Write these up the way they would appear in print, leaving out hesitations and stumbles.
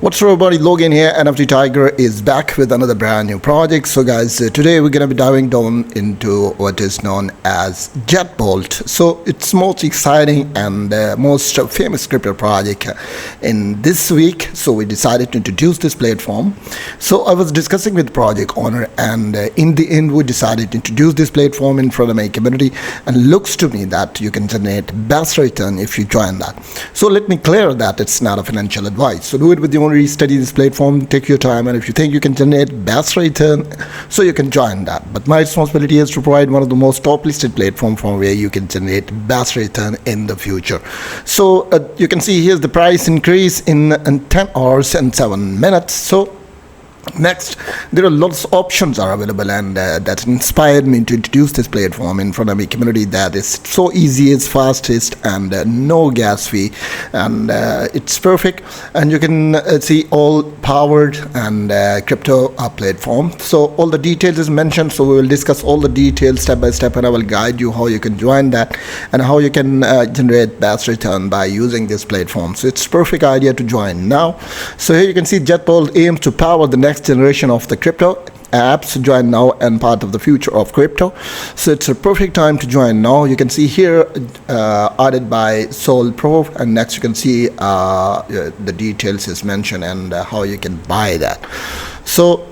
What's up everybody, Logan here. NFT Tiger is back with another brand new project. So guys, today we're going to be diving down into what is known as JetBolt. So it's most exciting and most famous crypto project in this week. So we decided to introduce this platform. So I was discussing with the project owner, and in the end we decided to introduce this platform in front of my community, and looks to me that you can generate best return if you join that. So let me clear that it's not a financial advice. So do it with your own, study this platform, take your time, and if you think you can generate best return, so you can join that. But my responsibility is to provide one of the most top listed platform from where you can generate best return in the future. So you can see here's the price increase in 10 hours and 7 minutes. So next, there are lots of options are available, and that inspired me to introduce this platform in front of my community that is so easy, it's fastest, and no gas fee, and it's perfect. And you can see all powered and crypto platform. So all the details is mentioned, so we will discuss all the details step by step, and I will guide you how you can join that and how you can generate best return by using this platform. So it's perfect idea to join now. So here you can see JetBolt aims to power the next generation of the crypto apps. Join now and part of the future of crypto. So it's a perfect time to join now. You can see here added by Soul Pro, and next you can see the details is mentioned and how you can buy that. So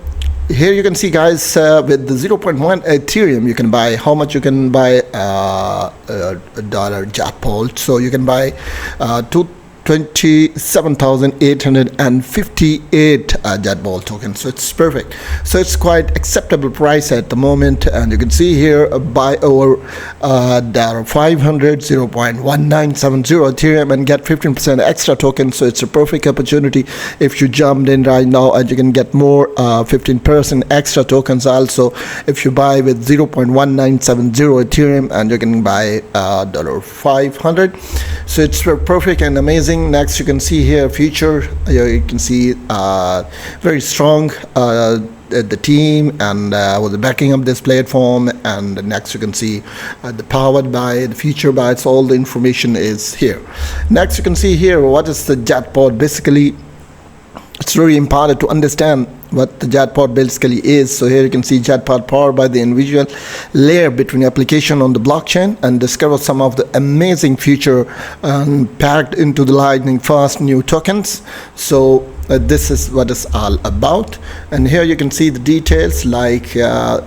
here you can see guys, with the 0.1 Ethereum you can buy, how much you can buy dollar JetBolt. So you can buy 27,858 JetBolt tokens. So it's perfect. So it's quite acceptable price at the moment, and you can see here buy over $500 0.1970 Ethereum and get 15% extra tokens. So it's a perfect opportunity if you jumped in right now, and you can get more 15% extra tokens also if you buy with 0.1970 Ethereum, and you can buy $500. So it's perfect and amazing. Next you can see here feature, you can see very strong the team and with the backing of this platform. And next you can see the powered by, the feature by, it's all the information is here. Next you can see here what is the JetBolt. Basically it's very important to understand what the JetBolt basically is. So here you can see JetBolt powered by the individual layer between application on the blockchain, and discover some of the amazing feature packed into the lightning fast new tokens. So this is what it's all about. And here you can see the details like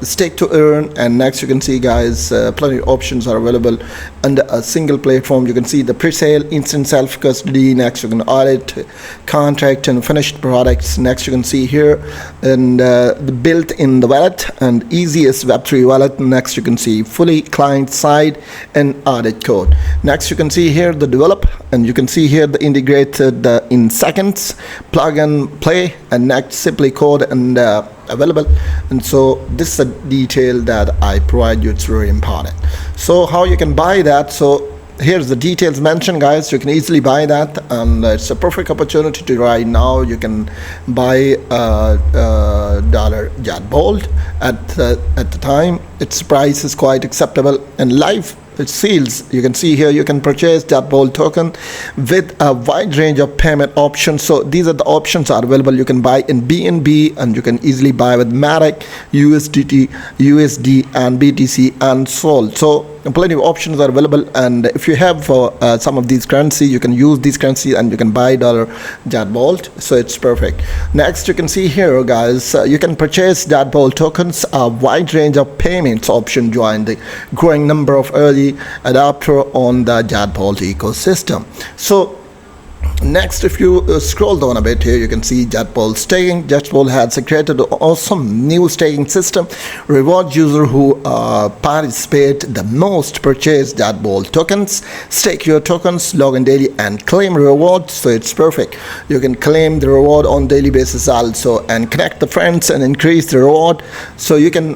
stake to earn, and next you can see guys plenty of options are available under a single platform. You can see the pre-sale, instant self-custody. Next you can audit contract and finished products. Next you can see here and the built in the wallet and easiest web3 wallet. Next you can see fully client side and audit code. Next you can see here the develop, and you can see here the integrated in seconds plug and play, and next simply code and available. And so this is a detail that I provide you, it's very important. So how you can buy that, so here's the details mentioned guys. You can easily buy that, and it's a perfect opportunity to right now. You can buy dollar JetBolt at the time. Its price is quite acceptable, and live it seals. You can see here you can purchase JetBolt token with a wide range of payment options. So these are the options are available. You can buy in BNB, and you can easily buy with Matic, USDT, USD, and BTC, and Sol. So plenty of options are available, and if you have some of these currency, you can use these currency and you can buy dollar JetBolt. So it's perfect. Next you can see here guys, you can purchase JetBolt tokens, a wide range of payments option. Join the growing number of early adopter on the JetBolt ecosystem. So next, if you scroll down a bit here, you can see JetBolt staking. JetBolt has created an awesome new staking system. Reward user who participate the most, purchase JetBolt tokens, stake your tokens, log in daily, and claim rewards. So it's perfect. You can claim the reward on daily basis also, and connect the friends and increase the reward. So you can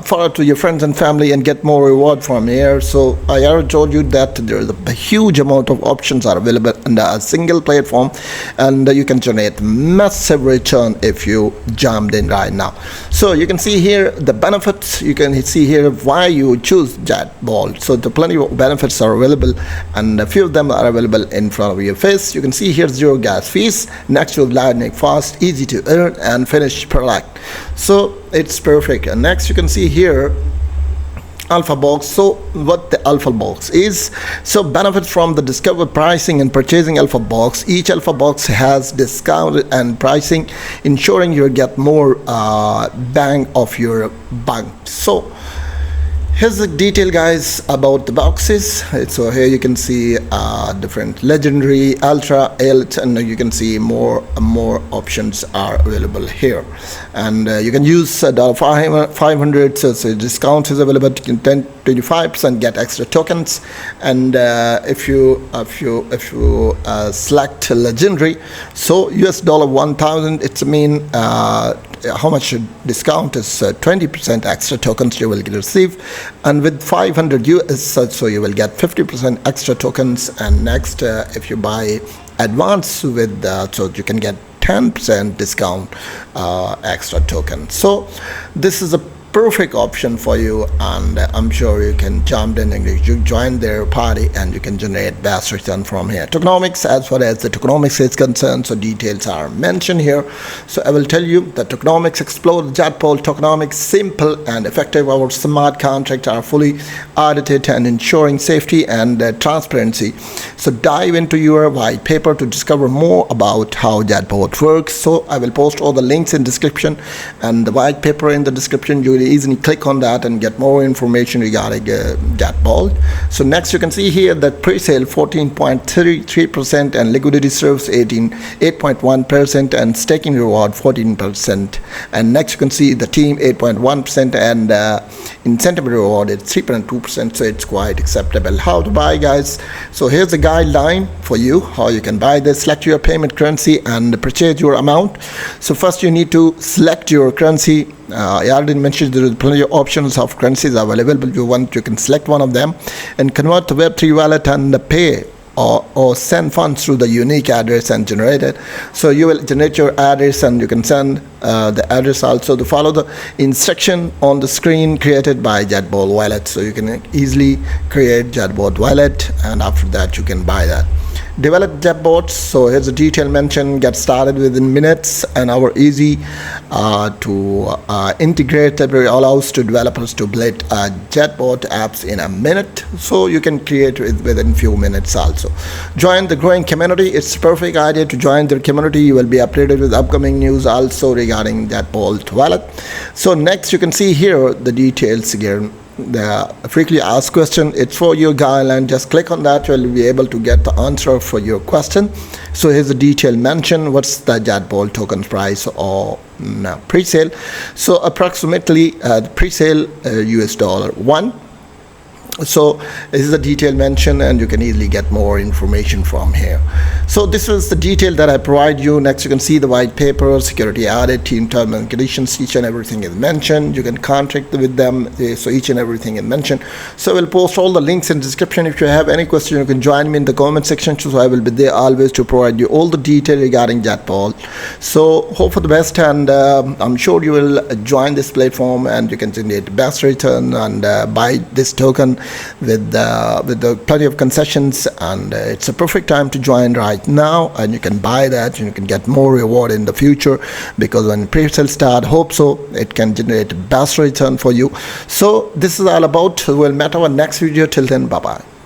forward to your friends and family and get more reward from here. So I already told you that there is a huge amount of options are available, and and a single platform, and you can generate massive return if you jumped in right now. So you can see here the benefits. You can see here why you choose JetBolt. So the plenty of benefits are available, and a few of them are available in front of your face. You can see here zero gas fees, next to lightning fast, easy to earn, and finish product. So it's perfect. And next you can see here Alpha Box. So what the Alpha Box is, so benefits from the discovered pricing and purchasing Alpha Box. Each Alpha Box has discounted and pricing, ensuring you get more bang of your buck. So here's the detail, guys, about the boxes. So here you can see different legendary, ultra, elite, and you can see more options are available here. And you can use $500, so discount is available. You can 25% get extra tokens. And if you select legendary, so $1,000, it's mean how much discount is 20% extra tokens you will receive, and with 500 US, so you will get 50% extra tokens. And next if you buy advance with so you can get 10% discount extra token. So this is a perfect option for you, and I'm sure you can jump in and you join their party and you can generate best return from here. Tokenomics, as far as the tokenomics is concerned, so details are mentioned here. So I will tell you the tokenomics. Explore the JetBolt tokenomics. Simple and effective. Our smart contracts are fully audited and ensuring safety and transparency. So dive into your white paper to discover more about how JetBolt works. So I will post all the links in description and the white paper in the description. You will easily click on that and get more information regarding JetBolt. So next you can see here that pre-sale 14.33% and liquidity serves 8.1% and staking reward 14%. And next you can see the team 8.1% and incentive reward is 3.2%. So it's quite acceptable. How to buy, guys? So here's a guideline for you how you can buy this. Select your payment currency and purchase your amount. So first you need to select your currency. I already mentioned there is plenty of options of currencies available. You can select one of them and convert to Web3 wallet and pay or send funds through the unique address and generate it. So you will generate your address and you can send the address also to follow the instruction on the screen created by JetBolt wallet. So you can easily create JetBolt wallet, and after that you can buy that. Develop JetBolt. So here's a detail mention. Get started within minutes, and our easy to integrate allows to developers to build JetBolt apps in a minute. So you can create it within few minutes also. Join the growing community. It's a perfect idea to join their community. You will be updated with upcoming news also regarding JetBolt wallet. So next you can see here the details again. The frequently asked question, it's for your guideline. Just click on that, you'll be able to get the answer for your question. So here's the detail mention. What's the JetBolt token price or pre-sale? So approximately pre-sale $1. So this is a detail mention, and you can easily get more information from here. So this is the detail that I provide you. Next you can see the white paper, security audit, team terms and conditions. Each and everything is mentioned. You can contract with them, so each and everything is mentioned. So we'll post all the links in the description. If you have any question, you can join me in the comment section, so I will be there always to provide you all the detail regarding JetBolt. So hope for the best, and I'm sure you will join this platform and you can generate the best return and buy this token with the plenty of concessions, and it's a perfect time to join right now, and you can buy that and you can get more reward in the future, because when pre-sale start, hope so it can generate best return for you. So this is all about. We'll meet our next video. Till then, bye bye.